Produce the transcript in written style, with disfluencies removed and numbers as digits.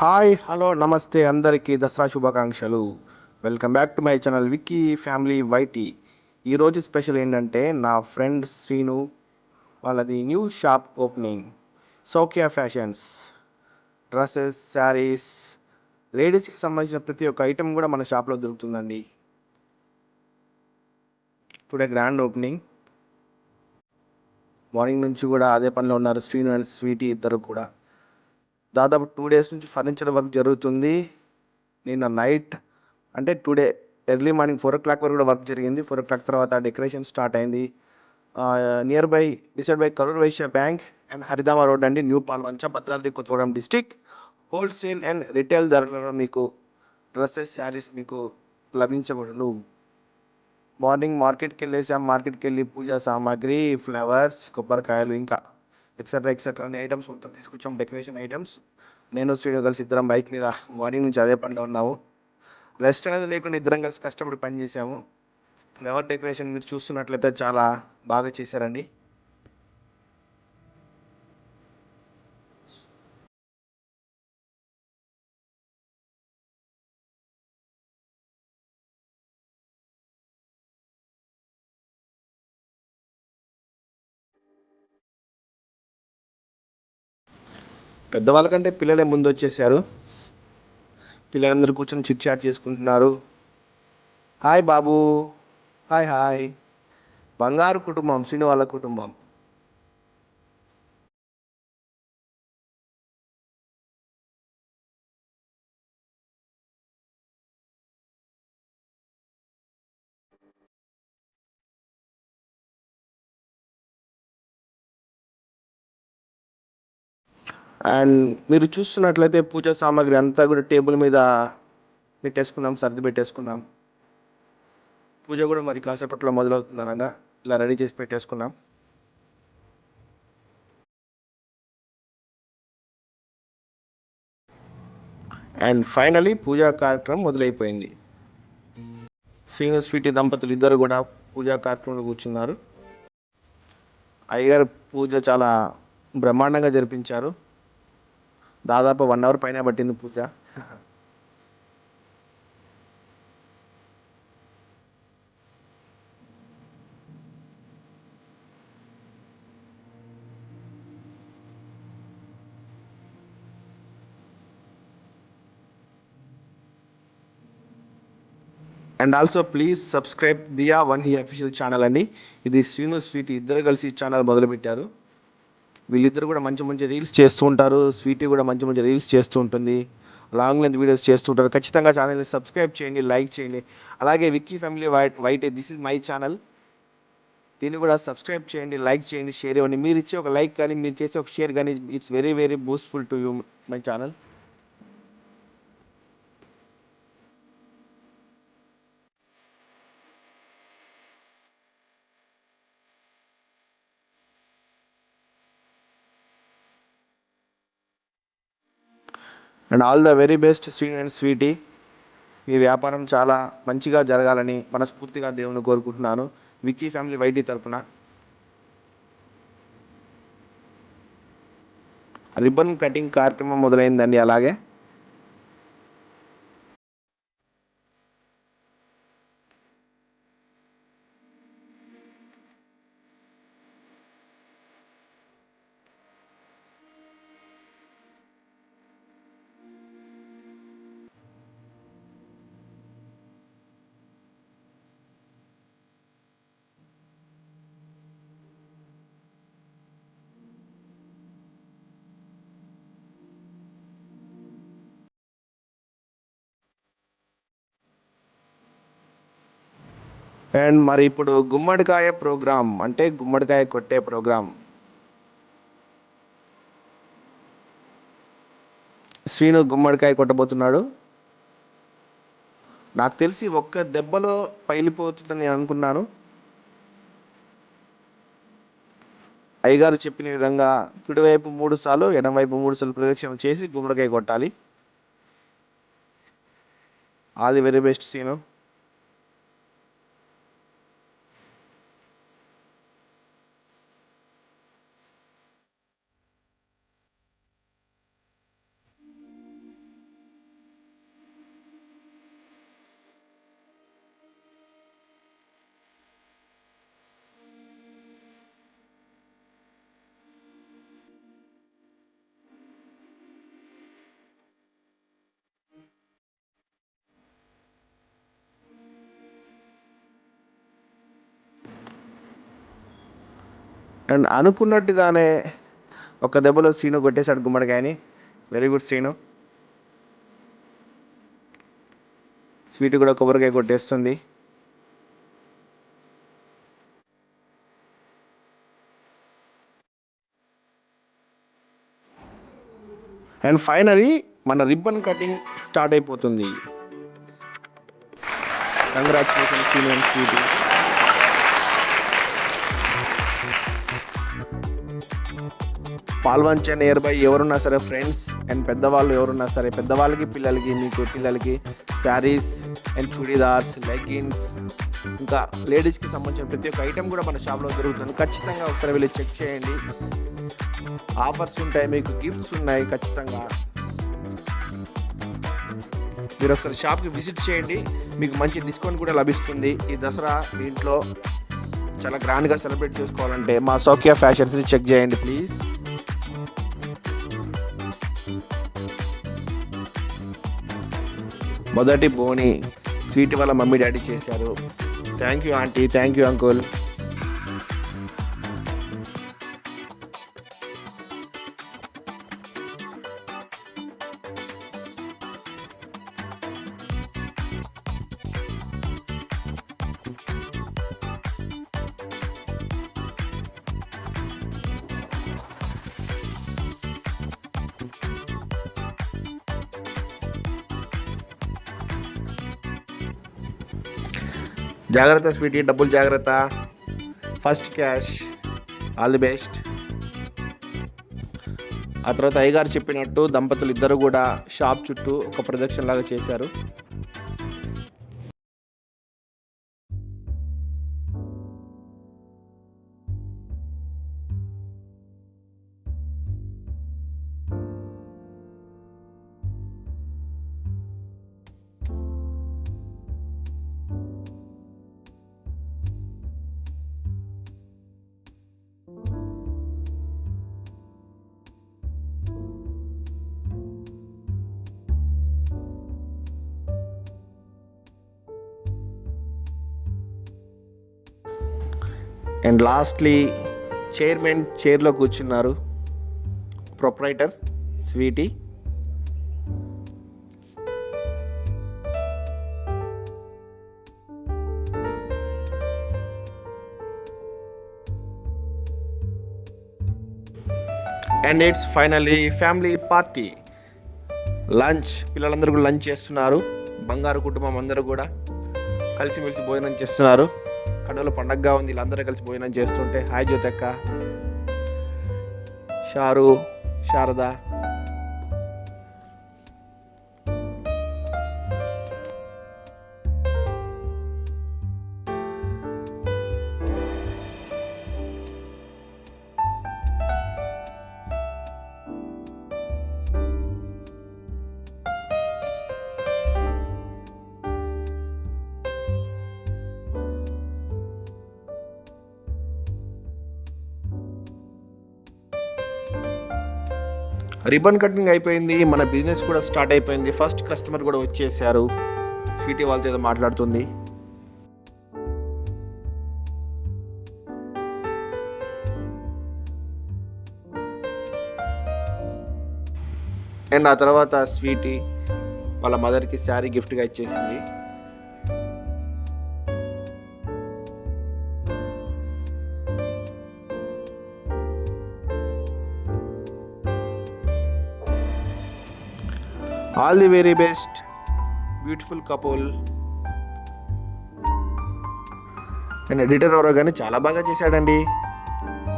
Hi hello నమస్తే అందరికీ దసరా శుభాకాంక్షలు. Welcome back to my channel Vicky family YT. ఈరోజు స్పెషల్ ఏంటంటే నా ఫ్రెండ్ శ్రీను వాళ్ళది new shop opening. Saukhya fashions, dresses, saris, లేడీస్కి సంబంధించిన ప్రతి ఒక్క ఐటెం కూడా మన షాప్లో దొరుకుతుందండి. Today grand opening. మార్నింగ్ నుంచి కూడా అదే పనిలో ఉన్నారు శ్రీను అండ్ స్వీటీ ఇద్దరు కూడా. దాదాపు 2 days నుంచి ఫర్నిచర్ వర్క్ జరుగుతుంది. నిన్న నైట్ అంటే టుడే ఎర్లీ మార్నింగ్ 4 o'clock వరకు కూడా వర్క్ జరిగింది. 4 o'clock తర్వాత డెకరేషన్ స్టార్ట్ అయింది. Near by beside by Karur Vysya bank and Haridama road అండి, new Palvancha, Bhadradri Kothagudem district. Wholesale and retail ధరలలో మీకు డ్రెస్సెస్, శారీస్ మీకు లభించబడును. మార్నింగ్ మార్కెట్కి వెళ్ళి పూజా సామాగ్రి, ఫ్లవర్స్, కొబ్బరికాయలు, ఇంకా ఎక్సెట్రా అనే ఐటమ్స్ మొత్తం తీసుకొచ్చాం, డెకరేషన్ ఐటమ్స్. నేను శ్రీను కలిసి ఇద్దరం బైక్ మీద మార్నింగ్ నుంచి అదే పనిలో ఉన్నాము. రెస్ట్ అనేది లేకుండా ఇద్దరం కలిసి కష్టపడి పని చేసాము. ఫ్లవర్ డెకరేషన్ మీరు చూస్తున్నట్లయితే చాలా బాగా చేశారండి. పెద్దవాళ్ళకంటే పిల్లలే ముందు వచ్చేసారు. పిల్లలందరూ కూర్చొని చిట్ చాట్ చేసుకుంటున్నారు. హాయ్ బాబు. Hi hi. బంగారు కుటుంబం శ్రీను వాళ్ళ కుటుంబం. అండ్ మీరు చూస్తున్నట్లయితే పూజా సామాగ్రి అంతా కూడా టేబుల్ మీద పెట్టేసుకున్నాం, సర్ది పెట్టేసుకున్నాం. పూజ కూడా మరి కాసేపట్లో మొదలవుతుంది అనగా ఇలా రెడీ చేసి పెట్టేసుకున్నాం. అండ్ ఫైనలీ పూజా కార్యక్రమం మొదలైపోయింది. శ్రీను స్వీటీ దంపతులు ఇద్దరు కూడా పూజా కార్యక్రమంలో కూర్చున్నారు. అయ్యగారు పూజ చాలా బ్రహ్మాండంగా జరిపించారు. దాదాపు 1 hour పైన పట్టింది పూజ. And also please subscribe the one he official channel అండి. ఇది శ్రీను స్వీటీ ఇద్దరు కలిసి ఛానల్ మొదలుపెట్టారు. వీళ్ళిద్దరు కూడా మంచి మంచి రీల్స్ చేస్తూ ఉంటారు. స్వీటీ కూడా మంచి మంచి రీల్స్ చేస్తూ ఉంటుంది, లాంగ్ లెంత్ వీడియోస్ చేస్తూ ఉంటారు. ఖచ్చితంగా ఛానల్ని సబ్స్క్రైబ్ చేయండి, లైక్ చేయండి. అలాగే Vicky family white, this is my channel. దీన్ని కూడా సబ్స్క్రైబ్ చేయండి, లైక్ చేయండి, షేర్ ఇవ్వండి. మీరు ఇచ్చే ఒక లైక్ కానీ, మీరు చేసే ఒక షేర్ కానీ, it's very very boostful to you my channel. And all the very best Srinu and Sweety. మీ వ్యాపారం చాలా మంచిగా జరగాలని మనస్ఫూర్తిగా దేవుని కోరుకుంటున్నాను విక్కీ ఫ్యామిలీ వైటీ తరపున. రిబ్బన్ కటింగ్ కార్యక్రమం మొదలైందండి. అలాగే అండ్ మరి ఇప్పుడు గుమ్మడికాయ ప్రోగ్రామ్, అంటే గుమ్మడికాయ కొట్టే ప్రోగ్రామ్. శ్రీను గుమ్మడికాయ కొట్టబోతున్నాడు. నాకు తెలిసి ఒక్క దెబ్బలో పగిలిపోతుందని నేను అనుకున్నాను. అయ్యగారు చెప్పిన విధంగా కుడివైపు 3 సార్లు, ఎడమవైపు 3 సార్లు ప్రదక్షిణ చేసి గుమ్మడికాయ కొట్టాలి. All the very best Srinu. And అనుకున్నట్టుగానే ఒక దెబ్బలో శ్రీను కొట్టేశాడు గుమ్మడికాయని. Very good Srinu. స్వీట్ కూడా కొబ్బరికాయ కొట్టేస్తుంది. అండ్ ఫైనలీ మన రిబ్బన్ కటింగ్ స్టార్ట్ అయిపోతుంది. Congratulation Srinu and Sweety. Palvancha near by ఎవరున్నా సరే ఫ్రెండ్స్ అండ్ పెద్దవాళ్ళు ఎవరున్నా సరే, పెద్దవాళ్ళకి పిల్లలకి, మీకు పిల్లలకి శారీస్ అండ్ చుడీదార్స్, లెగ్గిన్స్, ఇంకా లేడీస్కి సంబంధించిన ప్రతి ఒక్క ఐటెం కూడా మన షాప్లో దొరుకుతుంది. ఖచ్చితంగా ఒకసారి వెళ్ళి చెక్ చేయండి. ఆఫర్స్ ఉంటాయి, మీకు గిఫ్ట్స్ ఉన్నాయి. ఖచ్చితంగా మీరు ఒకసారి షాప్కి విజిట్ చేయండి, మీకు మంచి డిస్కౌంట్ కూడా లభిస్తుంది. ఈ దసరా మీ ఇంట్లో చాలా గ్రాండ్గా సెలబ్రేట్ చేసుకోవాలంటే మా సౌఖ్య ఫ్యాషన్స్ని చెక్ చేయండి ప్లీజ్. మొదటి బోని స్వీట్ వాళ్ళ మమ్మీ డాడీ చేశారు. Thank you aunty, thank you uncle. జాగ్రత్త స్వీటీ, డబ్బులు జాగ్రత్త. First cash, all the best. ఆ తర్వాత అయ్యగారు చెప్పినట్టు దంపతులు ఇద్దరు కూడా షాప్ చుట్టూ ఒక ప్రదక్షిణ లాగా చేశారు. అండ్ లాస్ట్లీ చైర్మన్ చైర్లో కూర్చున్నారు proprietor Sweety. And it's finally family party. Lunch, పిల్లలందరూ కూడా లంచ్ చేస్తున్నారు. బంగారు కుటుంబం అందరూ కూడా కలిసిమెలిసి భోజనం చేస్తున్నారు. కడవలో పండగగా ఉంది, వీళ్ళందరూ కలిసి భోజనం చేస్తుంటే. హాయ్ జ్యోతక్క, షారు, శారద. రిబ్బన్ కటింగ్ అయిపోయింది, మన బిజినెస్ కూడా స్టార్ట్ అయిపోయింది. ఫస్ట్ కస్టమర్ కూడా వచ్చేసారు. స్వీటీ వాళ్ళతో ఏదో మాట్లాడుతుంది. అండ్ ఆ తర్వాత స్వీటీ వాళ్ళ మదర్కి శారీ గిఫ్ట్గా ఇచ్చేసింది. All the very best beautiful couple. And editor ఎవరో కానీ చాలా బాగా చేశాడండి.